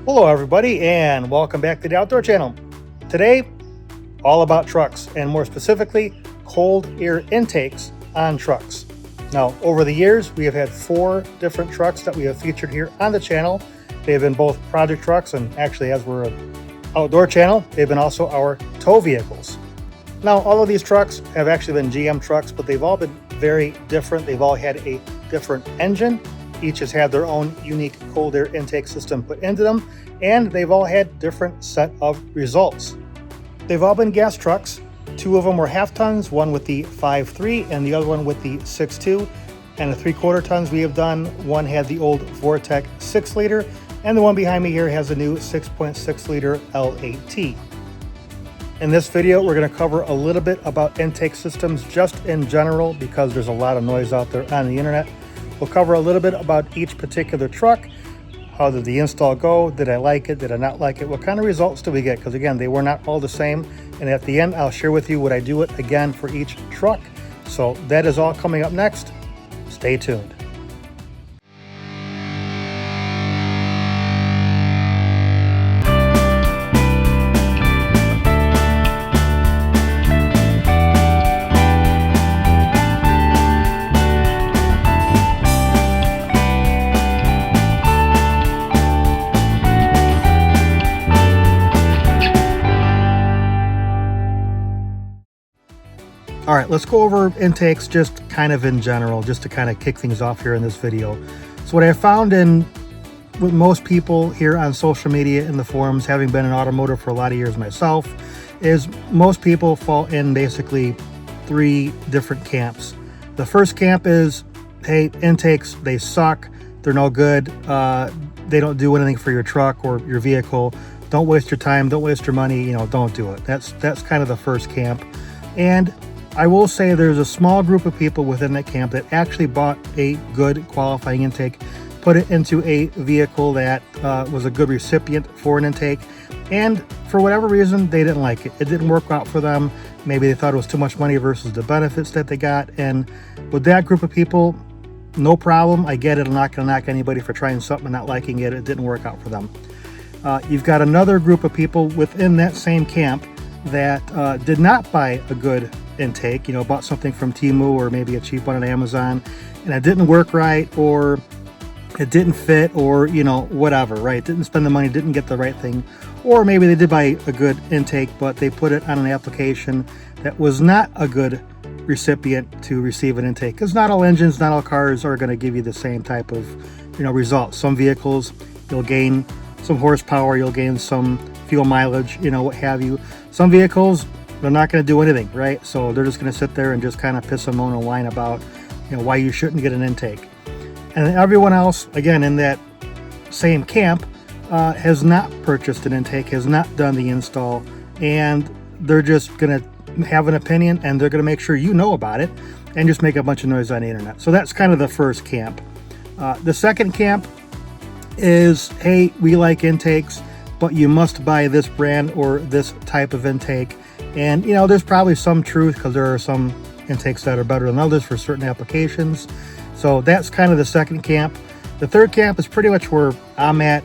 Hello everybody and welcome back to the Outdoor Channel. Today, all about trucks and more specifically, cold air intakes on trucks. Now, over the years, we have had 4 different trucks that we have featured here on the channel. They have been both project trucks and actually, as we're an outdoor channel, they've been also our tow vehicles. Now, all of these trucks have actually been GM trucks, but they've all been very different. They've all had a different engine. Each has had their own unique cold air intake system put into them, and they've all had different set of results. They've all been gas trucks. 2 of them were half tons, one with the 5.3 and the other one with the 6.2. And the 3/4 tons we have done, one had the old Vortec 6 liter, and the one behind me here has a new 6.6 liter L8T. In this video, we're going to cover a little bit about intake systems just in general because there's a lot of noise out there on the internet. We'll cover a little bit about each particular truck. How did the install go? Did I like it? Did I not like it? What kind of results do we get? Because again, they were not all the same. And at the end, I'll share with you what I do it again for each truck. So that is all coming up next. Stay tuned. All right, let's go over intakes just kind of in general, just to kind of kick things off here in this video. So what I found with most people here on social media in the forums, having been in automotive for a lot of years myself, is most people fall in basically 3 different camps. The first camp is, hey, intakes, they suck, they're no good, they don't do anything for your truck or your vehicle. Don't waste your time, don't waste your money, don't do it. That's kind of the first camp. And I will say there's a small group of people within that camp that actually bought a good qualifying intake, put it into a vehicle that was a good recipient for an intake, and for whatever reason, they didn't like it. It didn't work out for them. Maybe they thought it was too much money versus the benefits that they got. And with that group of people, no problem. I get it. I'm not going to knock anybody for trying something and not liking it. It didn't work out for them. You've got another group of people within that same camp that did not buy a good intake, bought something from Temu or maybe a cheap one on Amazon, and it didn't work right, or it didn't fit, or whatever, right? Didn't spend the money, didn't get the right thing, or maybe they did buy a good intake, but they put it on an application that was not a good recipient to receive an intake, because not all engines, not all cars are going to give you the same type of results. Some vehicles, you'll gain some horsepower, you'll gain some fuel mileage, what have you. Some vehicles, they're not going to do anything, right? So they're just going to sit there and just kind of piss and moan and whine about, why you shouldn't get an intake. And everyone else, again, in that same camp, has not purchased an intake, has not done the install, and they're just going to have an opinion, and they're going to make sure you know about it and just make a bunch of noise on the internet. So that's kind of the first camp. The second camp is, hey, we like intakes, but you must buy this brand or this type of intake. And there's probably some truth, because there are some intakes that are better than others for certain applications. So that's kind of the second camp. The third camp is pretty much where I'm at.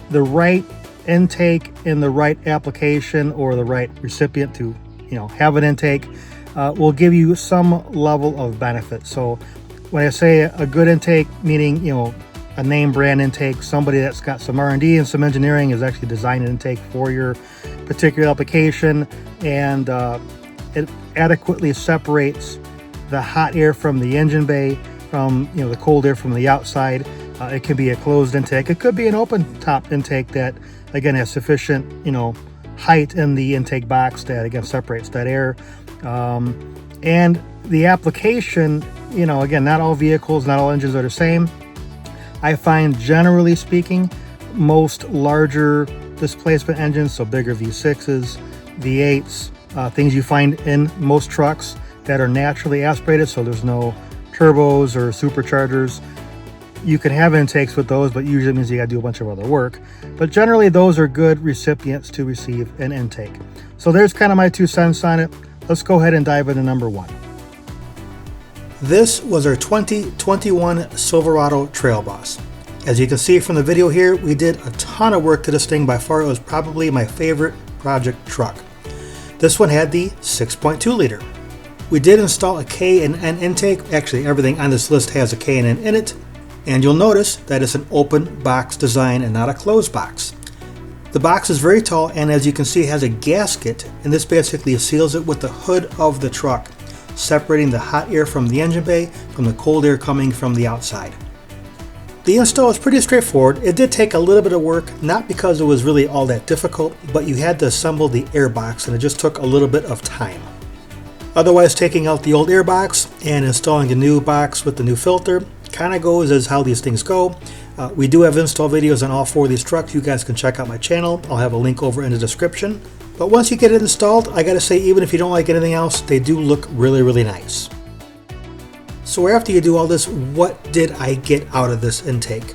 The right intake in the right application or the right recipient to have an intake will give you some level of benefit. So when I say a good intake, meaning a name brand intake, somebody that's got some R&D and some engineering has actually designed an intake for your particular application, and it adequately separates the hot air from the engine bay from the cold air from the outside. It can be a closed intake, it could be an open top intake that again has sufficient height in the intake box that again separates that air. And the application, again, not all vehicles, not all engines are the same. I find, generally speaking, most larger displacement engines, so bigger V6s, V8s, things you find in most trucks that are naturally aspirated, so there's no turbos or superchargers. You can have intakes with those, but usually means you got to do a bunch of other work. But generally, those are good recipients to receive an intake. So there's kind of my 2 cents on it. Let's go ahead and dive into number 1. This was our 2021 Silverado Trail Boss. As you can see from the video here, we did a ton of work to this thing. By far, it was probably my favorite project truck. This one had the 6.2 liter. We did install a K&N intake. Actually, everything on this list has a K&N in it. And you'll notice that it's an open box design and not a closed box. The box is very tall, and as you can see, has a gasket, and this basically seals it with the hood of the truck, separating the hot air from the engine bay from the cold air coming from the outside. The install is pretty straightforward. It did take a little bit of work, not because it was really all that difficult, but you had to assemble the air box and it just took a little bit of time. Otherwise, taking out the old air box and installing a new box with the new filter kind of goes as how these things go. We do have install videos on all 4 of these trucks. You guys can check out my channel. I'll have a link over in the description. But once you get it installed, I gotta say, even if you don't like anything else, they do look really, really nice. So after you do all this, what did I get out of this intake?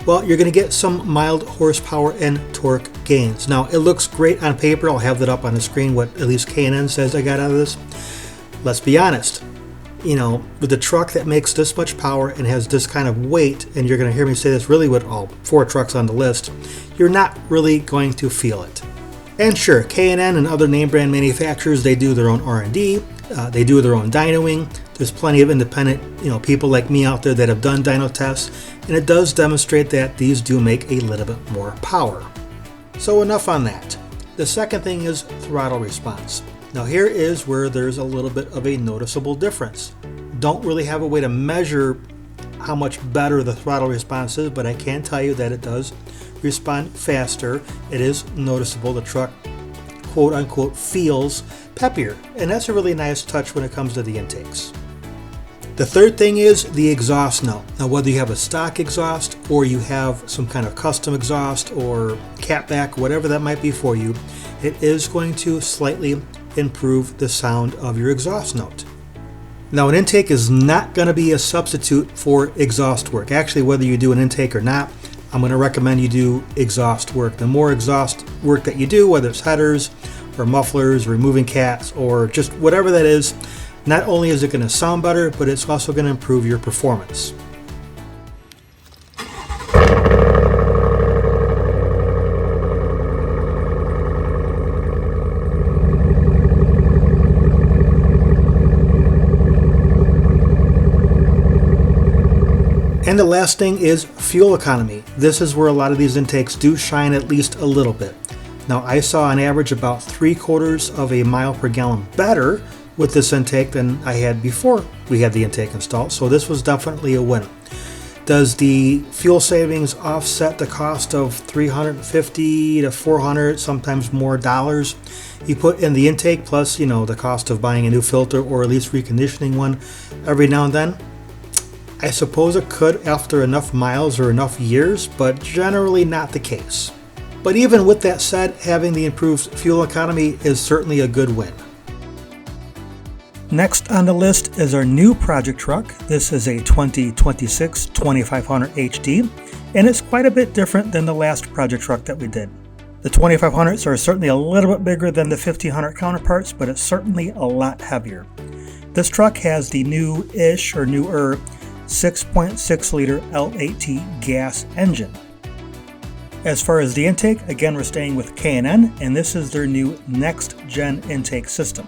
Well, you're going to get some mild horsepower and torque gains. Now, it looks great on paper. I'll have that up on the screen, what at least K&N says I got out of this. Let's be honest. You know, with a truck that makes this much power and has this kind of weight, and you're going to hear me say this really with all 4 trucks on the list, you're not really going to feel it. And sure, K&N and other name brand manufacturers, they do their own R&D. They do their own dynoing. There's plenty of independent, people like me out there that have done dyno tests, and it does demonstrate that these do make a little bit more power. So enough on that. The second thing is throttle response. Now here is where there's a little bit of a noticeable difference. Don't really have a way to measure how much better the throttle response is, but I can tell you that it does respond faster. It is noticeable. The truck, quote unquote, feels peppier, and that's a really nice touch when it comes to the intakes. The third thing is the exhaust note. Now, whether you have a stock exhaust or you have some kind of custom exhaust or catback, whatever that might be for you, it is going to slightly improve the sound of your exhaust note. Now, an intake is not going to be a substitute for exhaust work. Actually, whether you do an intake or not, I'm going to recommend you do exhaust work. The more exhaust work that you do, whether it's headers or mufflers, removing cats, or just whatever that is, not only is it going to sound better, but it's also going to improve your performance. And the last thing is fuel economy. This is where a lot of these intakes do shine at least a little bit. Now, I saw on average about 3/4 of a mile per gallon better with this intake than I had before we had the intake installed, so this was definitely a win. Does the fuel savings offset the cost of $350 to $400, sometimes more dollars you put in the intake, plus the cost of buying a new filter or at least reconditioning one every now and then? I suppose it could after enough miles or enough years, but generally not the case. But even with that said, having the improved fuel economy is certainly a good win. Next on the list is our new project truck. This is a 2026 2500 HD, and it's quite a bit different than the last project truck that we did. The 2500s are certainly a little bit bigger than the 1500 counterparts, but it's certainly a lot heavier. This truck has the new-ish or newer 6.6 liter L8T gas engine. As far as the intake, again we're staying with K&N, and this is their new next gen intake system.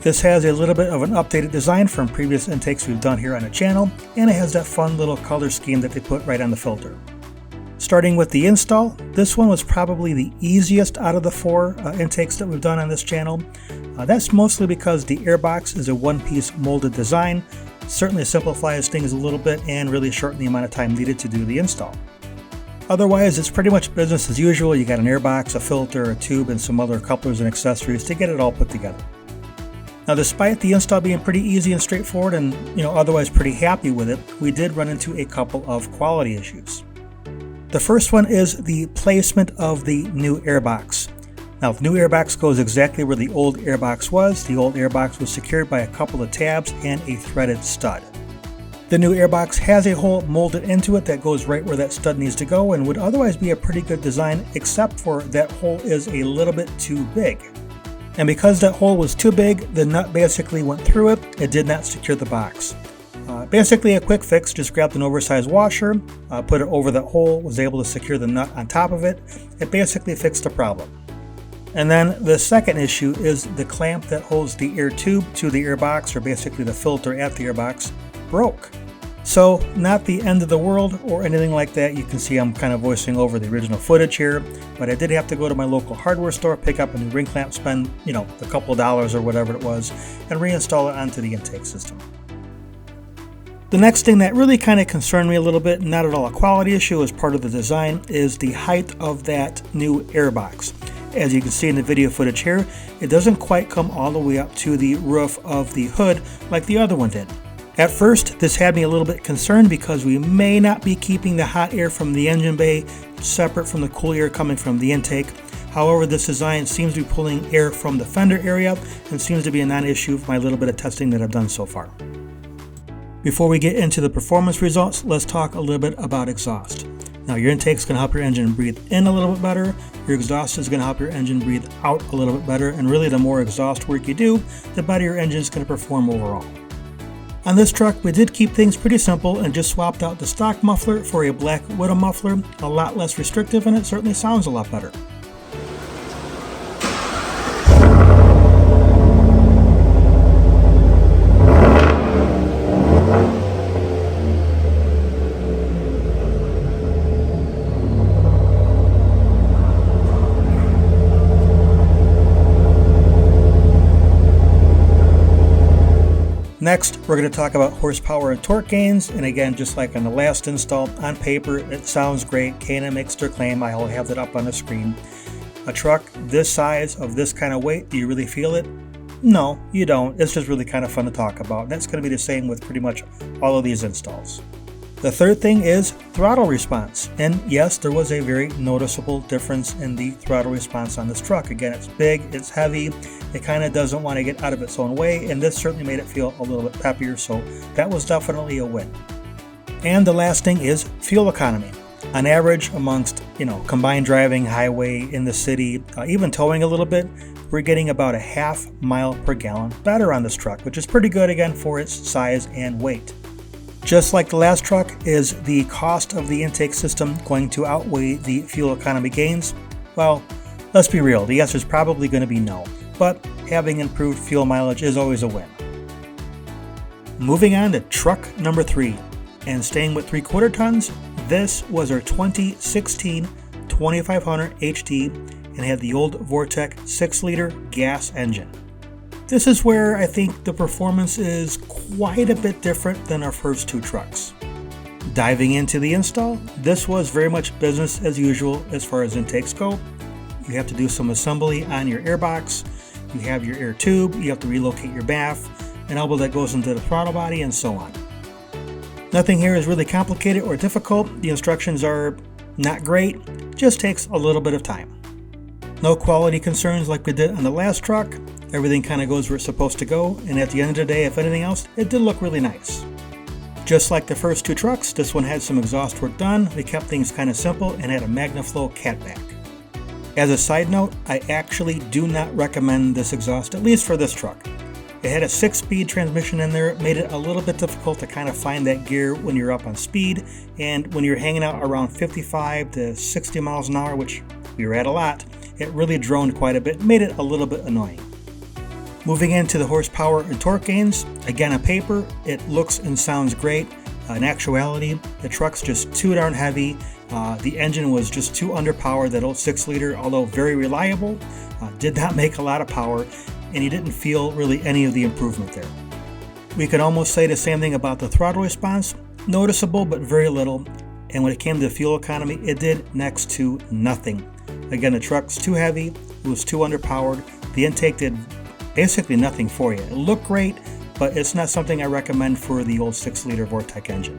This has a little bit of an updated design from previous intakes we've done here on the channel, and it has that fun little color scheme that they put right on the filter. Starting with the install, this one was probably the easiest out of the 4 intakes that we've done on this channel. That's mostly because the airbox is a one-piece molded design. Certainly simplifies things a little bit and really shorten the amount of time needed to do the install. Otherwise, it's pretty much business as usual. You got an airbox, a filter, a tube, and some other couplers and accessories to get it all put together. Now, despite the install being pretty easy and straightforward and otherwise pretty happy with it, we did run into a couple of quality issues. The first one is the placement of the new airbox. Now, the new airbox goes exactly where the old airbox was. The old airbox was secured by a couple of tabs and a threaded stud. The new airbox has a hole molded into it that goes right where that stud needs to go and would otherwise be a pretty good design, except for that hole is a little bit too big. And because that hole was too big, the nut basically went through it. It did not secure the box. Basically a quick fix, just grabbed an oversized washer, put it over the hole, was able to secure the nut on top of it. It basically fixed the problem. And then the second issue is the clamp that holds the air tube to the air box, or basically the filter at the air box, broke. So not the end of the world or anything like that. You can see I'm kind of voicing over the original footage here, but I did have to go to my local hardware store, pick up a new ring clamp, spend, a couple of dollars or whatever it was, and reinstall it onto the intake system. The next thing that really kind of concerned me a little bit, not at all a quality issue as part of the design, is the height of that new air box. As you can see in the video footage here, it doesn't quite come all the way up to the roof of the hood like the other one did. At first, this had me a little bit concerned because we may not be keeping the hot air from the engine bay separate from the cool air coming from the intake. However, this design seems to be pulling air from the fender area and seems to be a non-issue for my little bit of testing that I've done so far. Before we get into the performance results, let's talk a little bit about exhaust. Now, your intake is going to help your engine breathe in a little bit better. Your exhaust is going to help your engine breathe out a little bit better. And really, the more exhaust work you do, the better your engine is going to perform overall. On this truck, we did keep things pretty simple and just swapped out the stock muffler for a black widow muffler, a lot less restrictive, and it certainly sounds a lot better. Next, we're going to talk about horsepower and torque gains, and again, just like on the last install, on paper it sounds great. K&N makes their claim. I'll have that up on the screen. A truck this size, of this kind of weight, do you really feel it? No, you don't. It's just really kind of fun to talk about. That's going to be the same with pretty much all of these installs. The third thing is throttle response, and yes, there was a very noticeable difference in the throttle response on this truck. Again, it's big, it's heavy, it kind of doesn't want to get out of its own way, and this certainly made it feel a little bit peppier, so that was definitely a win. And the last thing is fuel economy. On average, amongst combined driving, highway, in the city, even towing a little bit, we're getting about a half mile per gallon better on this truck, which is pretty good again for its size and weight. Just like the last truck, is the cost of the intake system going to outweigh the fuel economy gains? Well, let's be real, the answer is probably going to be no, but having improved fuel mileage is always a win. Moving on to truck number 3, and staying with 3/4 tons, this was our 2016 2500 HD and had the old Vortec 6-liter gas engine. This is where I think the performance is quite a bit different than our first two trucks. Diving into the install, this was very much business as usual as far as intakes go. You have to do some assembly on your airbox, you have your air tube, you have to relocate your bath, an elbow that goes into the throttle body, and so on. Nothing here is really complicated or difficult. The instructions are not great, just takes a little bit of time. No quality concerns like we did on the last truck. Everything kind of goes where it's supposed to go, and at the end of the day, if anything else, it did look really nice. Just like the first two trucks, this one had some exhaust work done. We kept things kind of simple and had a MagnaFlow catback. As a side note, I actually do not recommend this exhaust, at least for this truck. It had a 6-speed transmission in there. It made it a little bit difficult to kind of find that gear when you're up on speed, and when you're hanging out around 55 to 60 miles an hour, which we were at a lot, it really droned quite a bit, made it a little bit annoying. Moving into the horsepower and torque gains, again on paper, it looks and sounds great. In actuality, the truck's just too darn heavy. The engine was just too underpowered. That old 6-liter, although very reliable, did not make a lot of power, and you didn't feel really any of the improvement there. We could almost say the same thing about the throttle response, noticeable but very little, and when it came to fuel economy, it did next to nothing. Again, the truck's too heavy, it was too underpowered, the intake did basically nothing for you. It looked great, but it's not something I recommend for the old 6-liter Vortec engine.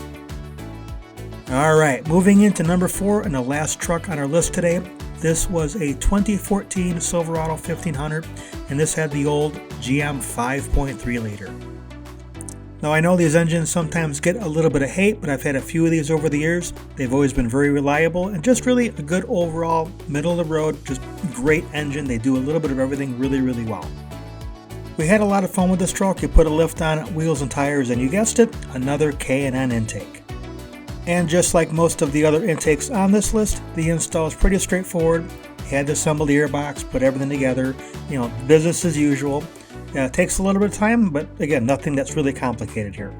Alright, moving into number 4 and the last truck on our list today. This was a 2014 Silverado 1500, and this had the old GM 5.3 liter. Now I know these engines sometimes get a little bit of hate, but I've had a few of these over the years. They've always been very reliable and just really a good overall, middle of the road, just great engine. They do a little bit of everything really, really well. we had a lot of fun with this truck. You put a lift on it, wheels and tires, and you guessed it, another K&N intake. And just like most of the other intakes on this list, the install is pretty straightforward. You had to assemble the airbox, put everything together, business as usual. It takes a little bit of time, but again, nothing that's really complicated here.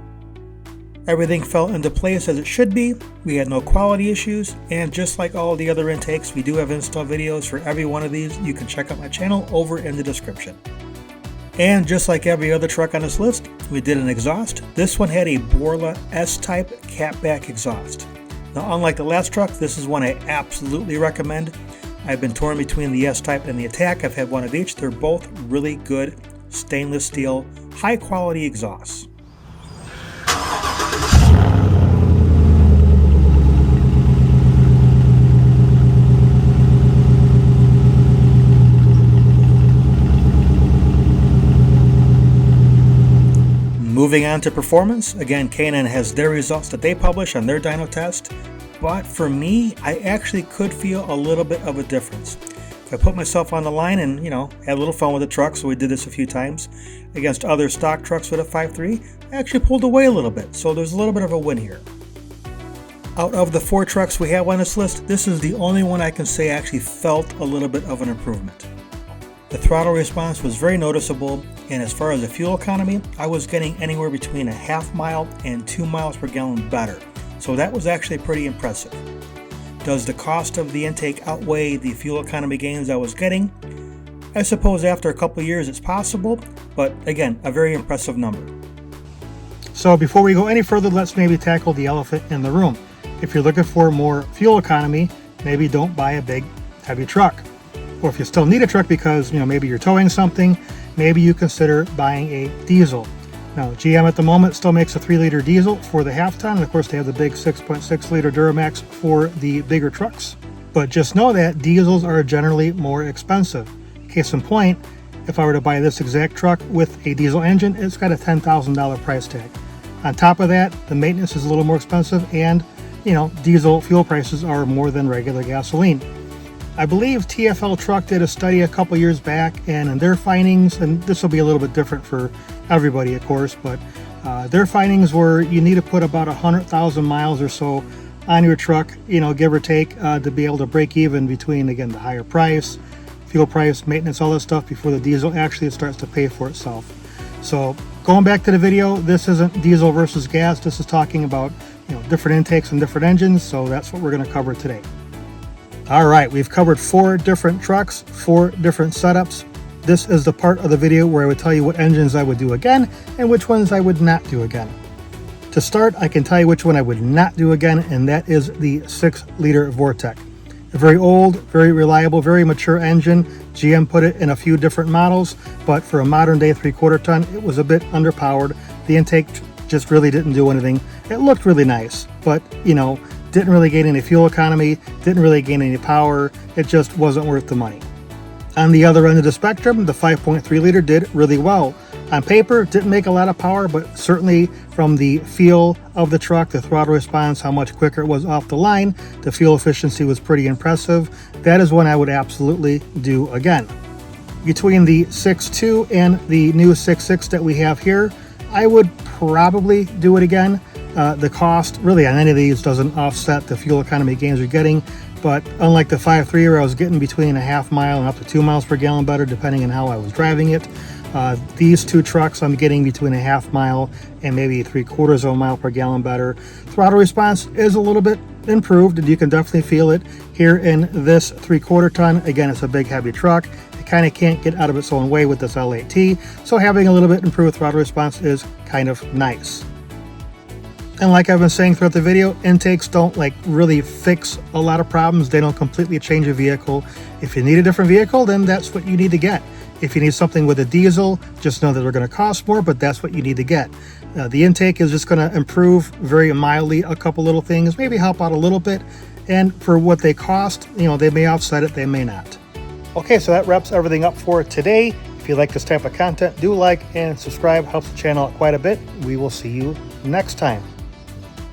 Everything fell into place as it should be. We had no quality issues, and just like all the other intakes, we do have install videos for every one of these. You can check out my channel over in the description. And just like every other truck on this list, we did an exhaust. This one had a Borla S-type catback exhaust. Now, unlike the last truck, this is one I absolutely recommend. I've been torn between the S-type and the Attack. I've had one of each. They're both really good stainless steel, high quality exhausts. Moving on to performance, again, K&N has their results that they publish on their dyno test, but for me, I actually could feel a little bit of a difference. If I put myself on the line and, had a little fun with the truck, so we did this a few times, against other stock trucks with a 5.3, I actually pulled away a little bit, so there's a little bit of a win here. Out of the 4 trucks we have on this list, this is the only one I can say actually felt a little bit of an improvement. The throttle response was very noticeable, and as far as the fuel economy, I was getting anywhere between a half mile and 2 miles per gallon better. So that was actually pretty impressive. Does the cost of the intake outweigh the fuel economy gains I was getting? I suppose after a couple years it's possible, but again, a very impressive number. So before we go any further, let's maybe tackle the elephant in the room. If you're looking for more fuel economy, maybe don't buy a big, heavy truck. Or if you still need a truck because, maybe you're towing something, maybe you consider buying a diesel. Now, GM at the moment still makes a 3-liter diesel for the half-ton, and of course they have the big 6.6-liter Duramax for the bigger trucks. But just know that diesels are generally more expensive. Case in point, if I were to buy this exact truck with a diesel engine, it's got a $10,000 price tag. On top of that, the maintenance is a little more expensive, and, diesel fuel prices are more than regular gasoline. I believe TFL Truck did a study a couple years back, and in their findings, and this will be a little bit different for everybody, of course, but their findings were you need to put about 100,000 miles or so on your truck, give or take, to be able to break even between, again, the higher price, fuel price, maintenance, all that stuff before the diesel actually starts to pay for itself. So going back to the video, this isn't diesel versus gas. This is talking about, different intakes and different engines. So that's what we're going to cover today. All right, we've covered 4 different trucks, 4 different setups. This is the part of the video where I would tell you what engines I would do again and which ones I would not do again. To start, I can tell you which one I would not do again, and that is the 6-liter Vortec. A very old, very reliable, very mature engine. GM put it in a few different models, but for a modern day 3/4 ton, it was a bit underpowered. The intake just really didn't do anything. It looked really nice, but didn't really gain any fuel economy, didn't really gain any power. It just wasn't worth the money. On the other end of the spectrum, the 5.3-liter did really well. On paper, didn't make a lot of power, but certainly from the feel of the truck, the throttle response, how much quicker it was off the line, the fuel efficiency was pretty impressive. That is one I would absolutely do again. Between the 6.2 and the new 6.6 that we have here, I would probably do it again. The cost really on any of these doesn't offset the fuel economy gains you're getting, but unlike the 5.3 where I was getting between a half mile and up to 2 miles per gallon better depending on how I was driving it, these 2 trucks I'm getting between a half mile and maybe 3/4 of a mile per gallon better. Throttle response is a little bit improved, and you can definitely feel it here in this 3/4 ton. Again, it's a big heavy truck. It kind of can't get out of its own way with this L8T, so having a little bit improved throttle response is kind of nice. And like I've been saying throughout the video, intakes don't really fix a lot of problems. They don't completely change a vehicle. If you need a different vehicle, then that's what you need to get. If you need something with a diesel, just know that they're going to cost more, but that's what you need to get. The intake is just going to improve very mildly a couple little things, maybe help out a little bit. And for what they cost, they may offset it, they may not. Okay, so that wraps everything up for today. If you like this type of content, do like and subscribe. Helps the channel out quite a bit. We will see you next time.